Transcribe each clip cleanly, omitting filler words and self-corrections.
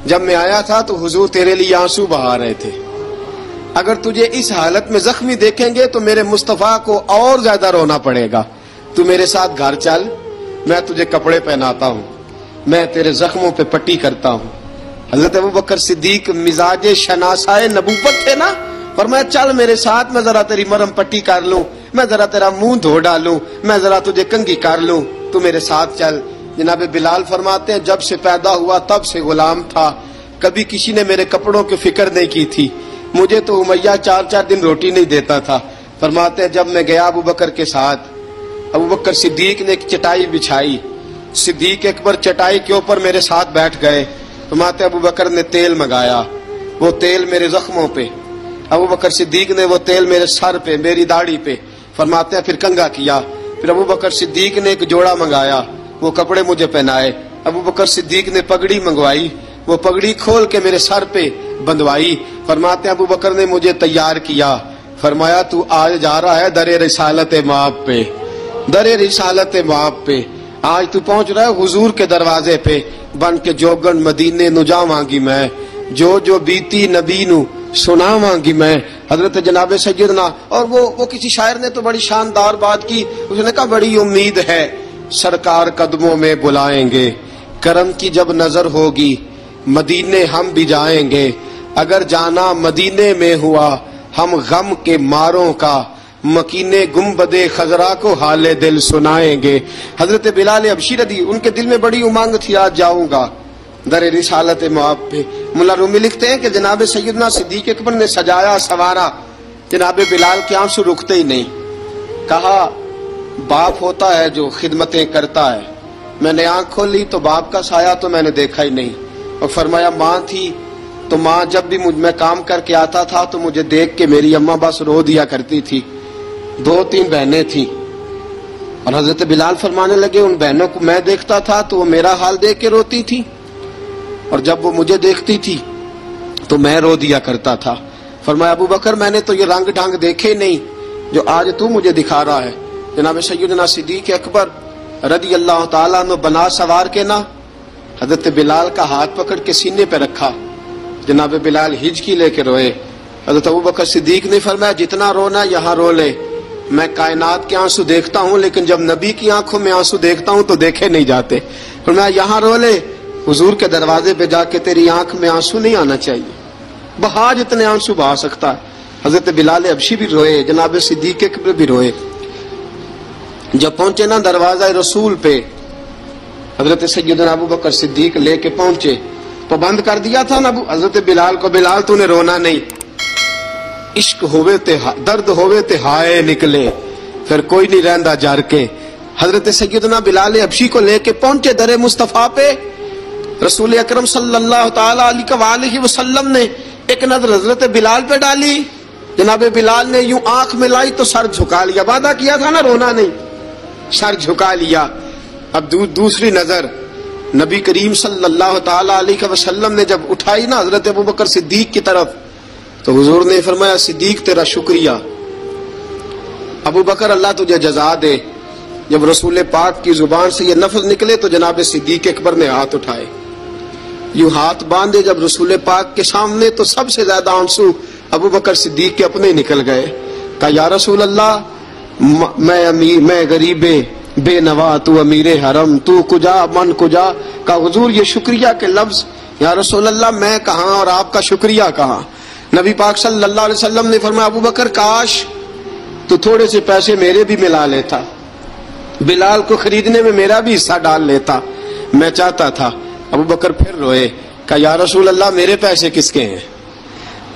جب میں آیا تھا تو حضور تیرے لیے آنسو بہا رہے تھے. اگر تجھے اس حالت میں زخمی دیکھیں گے تو میرے مصطفیٰ کو اور زیادہ رونا پڑے گا. تو میرے ساتھ گھر چل، میں تجھے کپڑے پہناتا ہوں، میں تیرے زخموں پہ پٹی کرتا ہوں. حضرت ابوبکر صدیق مزاج شناسائے نبوت تھے نا، فرمایا چل میرے ساتھ، میں ذرا تیری مرہم پٹی کر لوں، میں ذرا تیرا منہ دھو ڈالوں، میں ذرا تجھے کنگھی کر لوں، تو میرے ساتھ چل. جناب بلال فرماتے ہیں جب سے پیدا ہوا تب سے غلام تھا، کبھی کسی نے میرے کپڑوں کی فکر نہیں کی تھی. مجھے تو امیہ 4 دن روٹی نہیں دیتا تھا. فرماتے ہیں جب میں گیا ابوبکر کے ساتھ، ابوبکر صدیق نے ایک چٹائی بچھائی، صدیق اکبر چٹائی کے اوپر میرے ساتھ بیٹھ گئے. فرماتے ہیں ابوبکر نے تیل منگایا، وہ تیل میرے زخموں پہ، ابوبکر صدیق نے وہ تیل میرے سر پہ، میری داڑھی پہ. فرماتے ہیں پھر کنگھا کیا. پھر ابوبکر صدیق نے ایک جوڑا منگایا، وہ کپڑے مجھے پہنائے. ابوبکر صدیق نے پگڑی منگوائی، وہ پگڑی کھول کے میرے سر پہ بندھوائی. فرماتے ہیں ابوبکر نے مجھے تیار کیا، فرمایا تو آج جا رہا ہے در رسالت مآب پہ، در رسالت مآب پہ. آج تو پہنچ رہا ہے حضور کے دروازے پہ، بن کے جوگن مدینے نو جاواں گی میں، جو بیتی نبی نو سناواں گی میں. حضرت جناب سیدنا، اور وہ کسی شاعر نے تو بڑی شاندار بات کی، اس نے کہا بڑی امید ہے سرکار قدموں میں بلائیں گے، کرم کی جب نظر ہوگی مدینے ہم بھی جائیں گے. اگر جانا مدینے میں ہوا ہم غم کے ماروں کا، مکینے گنبد خضرا کو حال دل سنائیں گے. حضرت بلال حبشی رضی، ان کے دل میں بڑی امنگ تھی آج جاؤں گا در رسالت مآب پہ. ملا رومی لکھتے ہیں کہ جناب سیدنا صدیق اکبر نے سجایا سوارا، جناب بلال کے آنسو رکتے ہی نہیں. کہا باپ ہوتا ہے جو خدمتیں کرتا ہے. میں نے آنکھ کھولی تو باپ کا سایہ تو میں نے دیکھا ہی نہیں. اور فرمایا ماں تھی تو ماں جب بھی میں کام کر کے آتا تھا تو مجھے دیکھ کے میری اماں بس رو دیا کرتی تھی. 2-3 بہنیں تھیں، اور حضرت بلال فرمانے لگے ان بہنوں کو میں دیکھتا تھا تو وہ میرا حال دیکھ کے روتی تھی، اور جب وہ مجھے دیکھتی تھی تو میں رو دیا کرتا تھا. فرمایا ابوبکر میں نے تو یہ رنگ ڈھنگ دیکھے نہیں جو آج تو مجھے دکھا رہا ہے. جناب سیدنا صدیق اکبر رضی اللہ تعالیٰ عنہ بنا سوار کے نا حضرت بلال کا ہاتھ پکڑ کے سینے پہ رکھا. جناب بلال ہجکی لے کے روئے. حضرت ابوبکر صدیق نے فرمایا جتنا رونا یہاں رو لے، میں کائنات کے آنسو دیکھتا ہوں لیکن جب نبی کی آنکھوں میں آنسو دیکھتا ہوں تو دیکھے نہیں جاتے. فرمایا یہاں رو لے، حضور کے دروازے پہ جا کے تیری آنکھ میں آنسو نہیں آنا چاہیے، بہا جتنے آنسو بہا سکتا ہے. حضرت بلال حبشی بھی روئے، جناب صدیق اکبر بھی روئے. جب پہنچے نا دروازہ رسول پہ، حضرت سیدنا ابوبکر صدیق لے کے پہنچے تو بند کر دیا تھا نا حضرت بلال کو، بلال تو نے رونا نہیں، عشق ہوئے تے درد ہوئے تے ہائے نکلے، پھر کوئی نہیں رہندا جار کے. حضرت سیدنا بلال حبشی کو لے کے پہنچے در مصطفیٰ پہ. رسول اکرم صلی اللہ تعالی علیہ وسلم نے ایک نظر حضرت بلال پہ ڈالی. جناب بلال نے یوں آنکھ ملائی تو سر جھکا لیا، وعدہ کیا تھا نا رونا نہیں، سر جھکا لیا. اب دوسری نظر نبی کریم صلی اللہ تعالی علیہ وسلم نے جب اٹھائی نا حضرت ابوبکر صدیق کی طرف تو حضور نے فرمایا صدیق تیرا شکریہ، ابوبکر اللہ تجھے جزا دے. جب رسول پاک کی زبان سے یہ لفظ نکلے تو جناب صدیق اکبر نے ہاتھ اٹھائے، یوں ہاتھ باندھے جب رسول پاک کے سامنے تو سب سے زیادہ آنسو ابوبکر صدیق کے اپنے نکل گئے. کہا یا رسول اللہ میں غریب بے نوا، تو امیر حرم، تو کجا من کجا. کہا حضور یہ شکریہ کے لفظ، یا رسول اللہ میں کہاں اور آپ کا شکریہ کہاں. نبی پاک صلی اللہ علیہ وسلم نے فرمایا ابوبکر کاش تو تھوڑے سے پیسے میرے بھی ملا لیتا، بلال کو خریدنے میں میرا بھی حصہ ڈال لیتا، میں چاہتا تھا. ابوبکر پھر روئے. کہا یا رسول اللہ میرے پیسے کس کے ہیں؟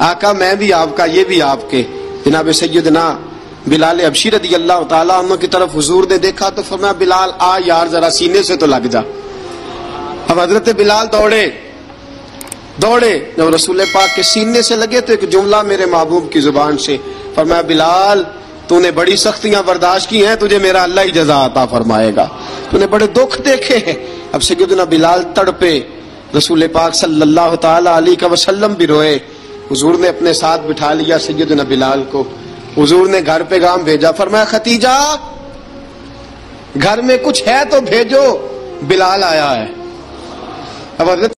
آقا میں بھی آپ کا، یہ بھی آپ کے. جناب سیدنا بلال حبشی رضی اللہ تعالیٰ عنہ کی طرف حضور نے دیکھا تو فرمایا بلال آ یار ذرا سینے سے تو لگ جا. اب حضرت بلال دوڑے جب رسول پاک کے سینے سے لگے تو ایک جملہ میرے محبوب کی زبان سے فرمایا بلال تو نے بڑی سختیاں برداشت کی ہیں، تجھے میرا اللہ ہی جزا عطا فرمائے گا، تو نے بڑے دکھ دیکھے ہیں. اب سیدنا بلال تڑپے، رسول پاک صلی اللہ تعالی علیہ وسلم بھی روئے. حضور نے اپنے ساتھ بٹھا لیا سیدنا بلال کو. حضور نے گھر پیغام بھیجا، فرمایا ختیجہ گھر میں کچھ ہے تو بھیجو، بلال آیا ہے. اب حضرت